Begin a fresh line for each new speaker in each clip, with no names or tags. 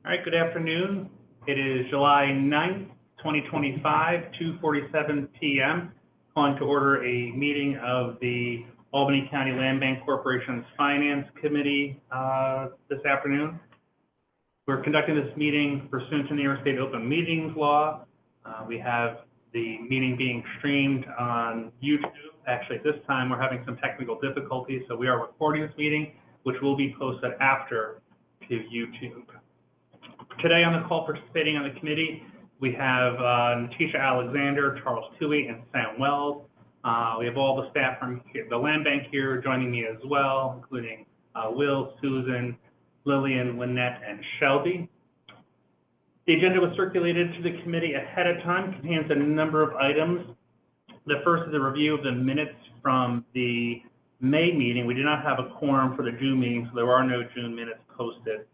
All right, good afternoon. It is July 9th, 2025, 2:47 p.m. Calling to order a meeting of the Albany County Land Bank Corporation's Finance Committee this afternoon. We're conducting this meeting pursuant to New York State Open Meetings Law. We have the meeting being streamed on YouTube. Actually, at this time, we're having some technical difficulties, so we are recording this meeting, which will be posted after to YouTube. Today on the call participating on the committee, we have Natisha Alexander, Charles Toohey, and Sam Wells. We have all the staff from the Land Bank here joining me as well, including Will, Susan, Lillian, Lynette, and Shelby. The agenda was circulated to the committee ahead of time, contains a number of items. The first is a review of the minutes from the May meeting. We did not have a quorum for the June meeting, so there are no June minutes posted.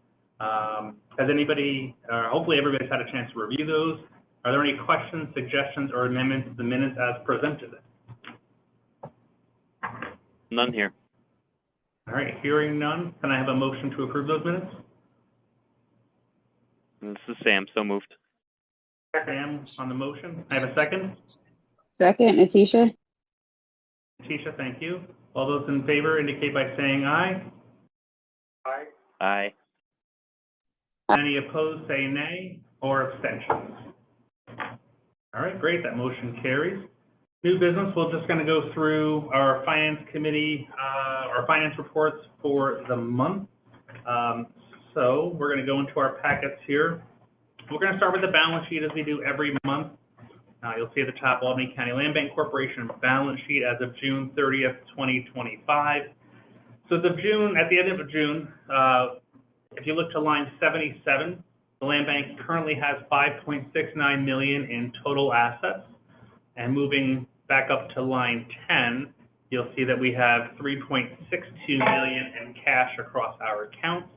Has anybody, hopefully everybody's had a chance to review those. Are there any questions, suggestions, or amendments to the minutes as presented?
None here.
All right, hearing none, can I have a motion to approve those minutes?
This is Sam, so moved.
Sam on the motion. I have a second.
Second, Natisha.
Natisha, thank you. All those in favor indicate by saying aye.
Aye. Aye.
Any opposed, say nay, or abstentions. All right, great, that motion carries. New business, we're just going to go through our finance committee, our finance reports for the month. So we're going to go into our packets here. We're going to start with the balance sheet as we do every month. You'll see at the top, Albany County Land Bank Corporation balance sheet as of June 30th, 2025. So as of June, at the end of June, if you look to line 77, the land bank currently has $5.69 million in total assets. And moving back up to line 10, you'll see that we have $3.62 million in cash across our accounts.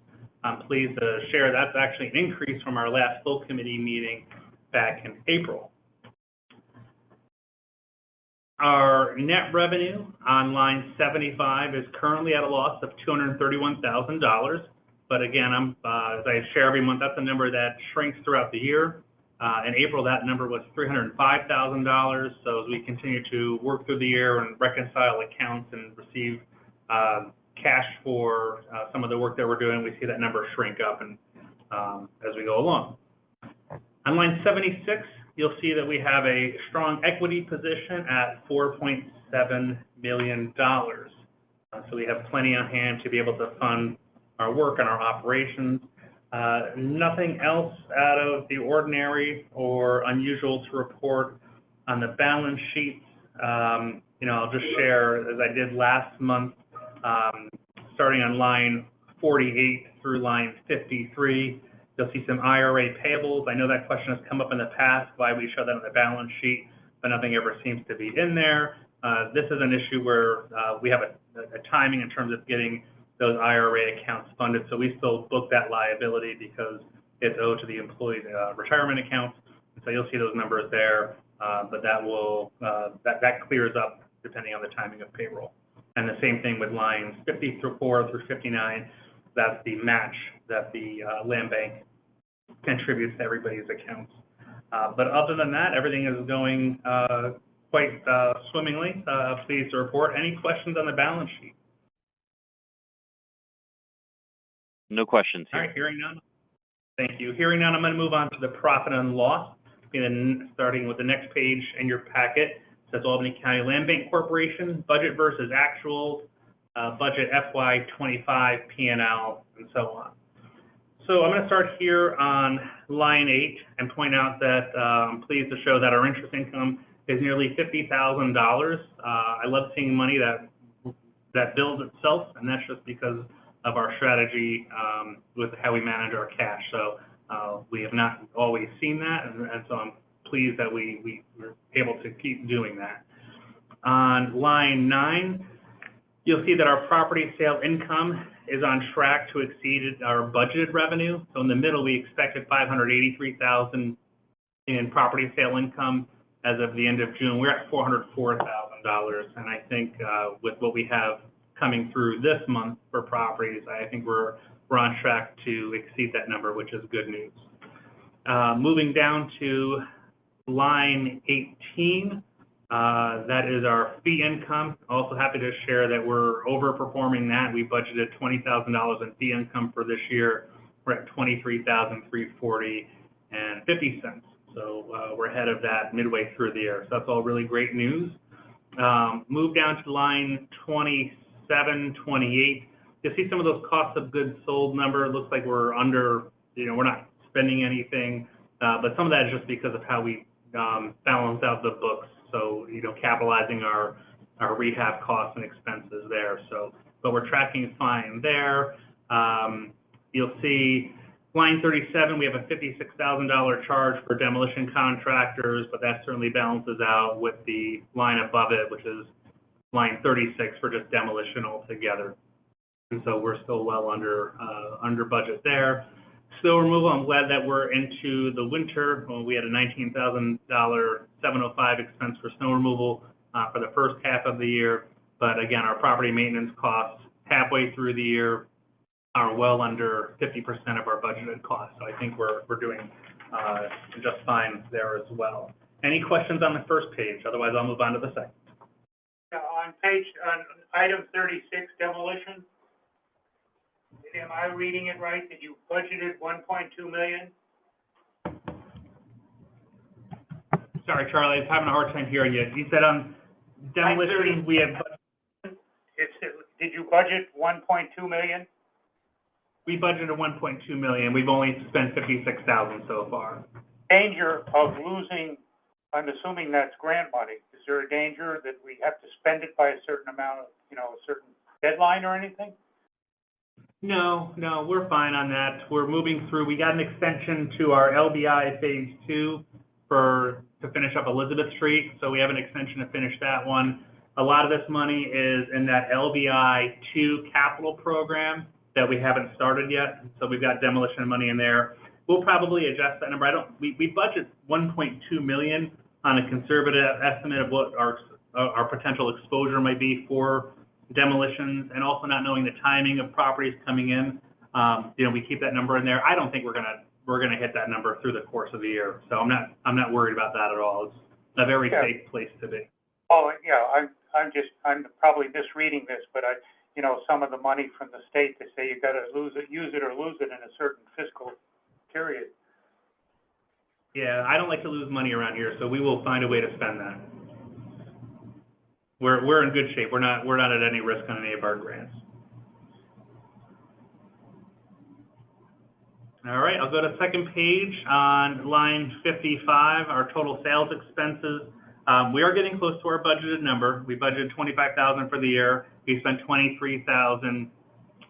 I'm pleased to share that's actually an increase from our last full committee meeting back in April. Our net revenue on line 75 is currently at a loss of $231,000. But again, as I share every month, that's a number that shrinks throughout the year. In April, that number was $305,000. So as we continue to work through the year and reconcile accounts and receive cash for some of the work that we're doing, we see that number shrink up and as we go along. On line 76, you'll see that we have a strong equity position at $4.7 million. So we have plenty on hand to be able to fund our work and our operations. Nothing else out of the ordinary or unusual to report on the balance sheet. I'll just share, as I did last month, starting on line 48 through line 53, you'll see some IRA payables. I know that question has come up in the past, why we show that on the balance sheet, but nothing ever seems to be in there. This is an issue where we have a timing in terms of getting those IRA accounts funded. So we still book that liability because it's owed to the employee retirement accounts. So you'll see those numbers there, but that clears up depending on the timing of payroll. And the same thing with lines 54 through 59. That's the match that the land bank contributes to everybody's accounts. But other than that, everything is going quite swimmingly. Pleased to report. Any questions on the balance sheet?
No questions here.
All right, hearing none. Thank you. Hearing none, I'm going to move on to the profit and loss. And starting with the next page in your packet, it says Albany County Land Bank Corporation, budget versus actuals, budget FY25, P&L, and so on. So I'm going to start here on line 8 and point out that I'm pleased to show that our interest income is nearly $50,000. I love seeing money that builds itself, and that's just because of our strategy with how we manage our cash. So we have not always seen that, and so I'm pleased that we were able to keep doing that. On line 9, you'll see that our property sale income is on track to exceed our budgeted revenue. So in the middle, we expected $583,000 in property sale income. As of the end of June, we're at $404,000, and I think with what we have coming through this month for properties, I think we're we're on track to exceed that number, which is good news. Moving down to line 18, that is our fee income. Also happy to share that we're overperforming that. We budgeted $20,000 in fee income for this year. We're at $23,340.50. So we're ahead of that midway through the year. So that's all really great news. Move down to line 27, 28. You'll see some of those cost of goods sold number. It looks like we're under, we're not spending anything, but some of that is just because of how we balance out the books. So, capitalizing our rehab costs and expenses there. So, but we're tracking fine there. You'll see line 37, we have a $56,000 charge for demolition contractors, but that certainly balances out with the line above it, which is line 36 for just demolition altogether. And so we're still well under budget there. Snow removal, I'm glad that we're into the winter. Well, we had a $19,000 705 expense for snow removal for the first half of the year. But again, our property maintenance costs halfway through the year are well under 50% of our budgeted costs. So I think we're doing just fine there as well. Any questions on the first page? Otherwise, I'll move on to the second.
On item 36, demolition, am I reading it right that you budgeted $1.2 million?
Sorry, Charlie, I was having a hard time hearing you. You said on demolition, we have...
Did you budget $1.2 million?
We budgeted $1.2 million. We've only spent $56,000 so far.
Danger of losing, I'm assuming that's grant money. Is there a danger that we have to spend it by a certain amount of, a certain deadline or anything?
No, we're fine on that. We're moving through. We got an extension to our LBI Phase 2 to finish up Elizabeth Street, so we have an extension to finish that one. A lot of this money is in that LBI 2 capital program that we haven't started yet, so we've got demolition money in there. We'll probably adjust that number. We budget $1.2 million on a conservative estimate of what our potential exposure might be for demolitions, and also not knowing the timing of properties coming in. We keep that number in there. I don't think we're gonna hit that number through the course of the year, so I'm not worried about that at all. It's a very safe place to be.
Oh, yeah, I'm probably misreading this, but some of the money from the state, they say you got to use it or lose it in a certain fiscal period.
Yeah, I don't like to lose money around here, so we will find a way to spend that. We're in good shape. We're not at any risk on any of our grants. All right, I'll go to second page on line 55, our total sales expenses. We are getting close to our budgeted number. We budgeted $25,000 for the year. We spent $23,000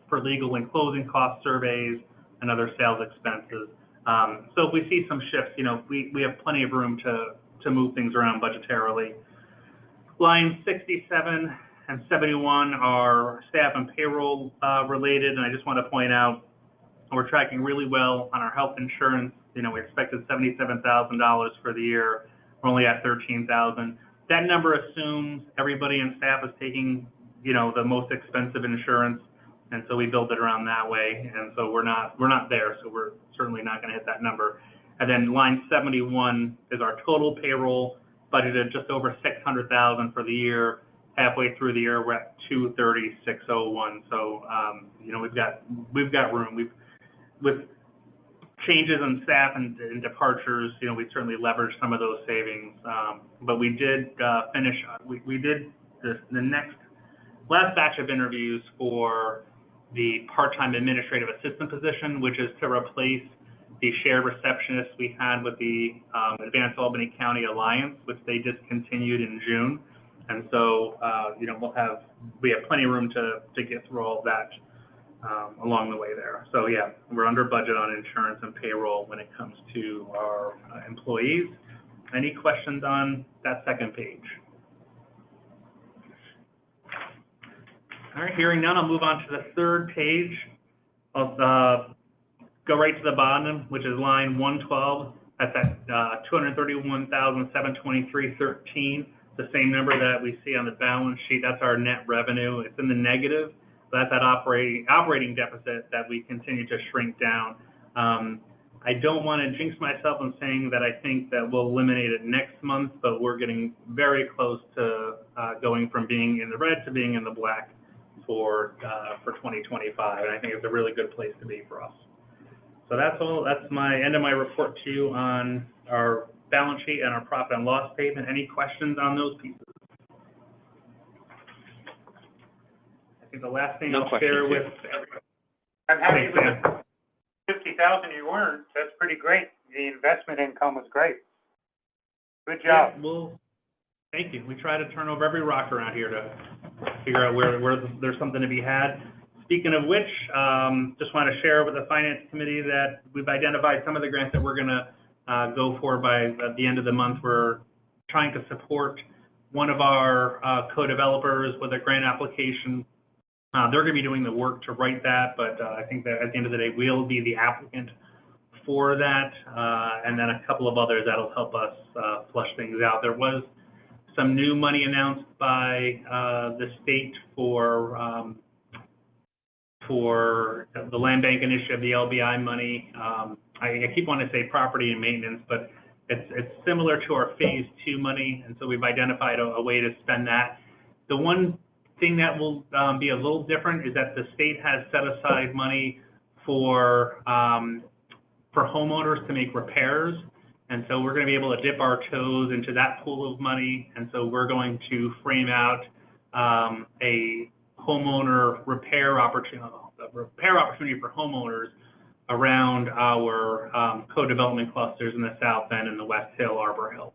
for legal and closing cost surveys and other sales expenses. So if we see some shifts, we have plenty of room to move things around budgetarily. Lines 67 and 71 are staff and payroll related, and I just want to point out we're tracking really well on our health insurance. We expected $77,000 for the year. We're only at $13,000. That number assumes everybody in staff is taking, the most expensive insurance, and so we build it around that way. And so we're not there, so we're certainly not going to hit that number. And then line 71 is our total payroll, budgeted just over $600,000 for the year. Halfway through the year, we're at $230,601. So we've got room. With changes in staff and departures, we certainly leveraged some of those savings. But we did finish. We did the last batch of interviews for the part-time administrative assistant position, which is to replace the shared receptionist we had with the Advanced Albany County Alliance, which they discontinued in June. And so, we have plenty of room to get through all of that along the way there. So yeah, we're under budget on insurance and payroll when it comes to our employees. Any questions on that second page? All right, hearing none, I'll move on to the third page. I'll go right to the bottom, which is line 112. That's at $231,723.13. The same number that we see on the balance sheet. That's our net revenue. It's in the negative. So that's that operating deficit that we continue to shrink down. I don't want to jinx myself in saying that I think that we'll eliminate it next month, but we're getting very close to going from being in the red to being in the black for 2025, and I think it's a really good place to be for us. So that's all. That's my end of my report to you on our balance sheet and our profit and loss statement. Any questions on those pieces? I think the last thing
No
I'll share
questions
with
here.
everybody.
I'm happy
Thanks,
with
Sam.
the 50,000 you earned. That's pretty great. The investment income was great. Good job.
Yeah, well, thank you. We try to turn over every rock around here to figure out where there's something to be had. Speaking of which, just want to share with the Finance Committee that we've identified some of the grants that we're going to go for by the end of the month. We're trying to support one of our co-developers with a grant application. They're going to be doing the work to write that, but I think that at the end of the day, we'll be the applicant for that, and then a couple of others that'll help us flush things out. There was some new money announced by the state for the land bank initiative, the LBI money. I keep wanting to say property and maintenance, but it's similar to our phase 2 money, and so we've identified a way to spend that. The one thing that will be a little different is that the state has set aside money for homeowners to make repairs, and so we're going to be able to dip our toes into that pool of money, and so we're going to frame out a homeowner repair opportunity for homeowners around our co-development clusters in the South End and the West Hill, Arbor Hill.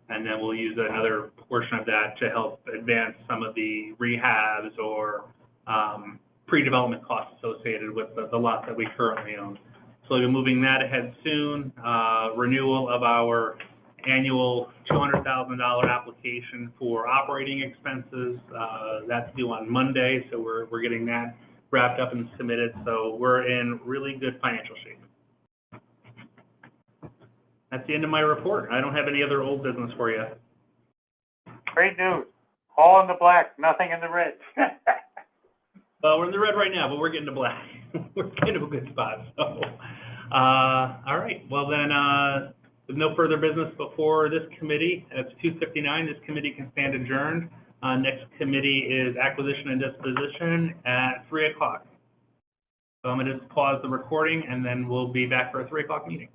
And then we'll use another portion of that to help advance some of the rehabs or pre-development costs associated with the lots that we currently own. So we'll be moving that ahead soon. Renewal of our annual $200,000 application for operating expenses. That's due on Monday, so we're getting that wrapped up and submitted. So we're in really good financial shape. That's the end of my report. I don't have any other old business for you.
Great news. All in the black, nothing in the red.
Well, we're in the red right now, but we're getting to black. We're getting to a good spot. So, all right. Well, then, with no further business before this committee, it's 2:59. This committee can stand adjourned. Next committee is acquisition and disposition at 3 o'clock. So I'm going to pause the recording, and then we'll be back for a 3 o'clock meeting.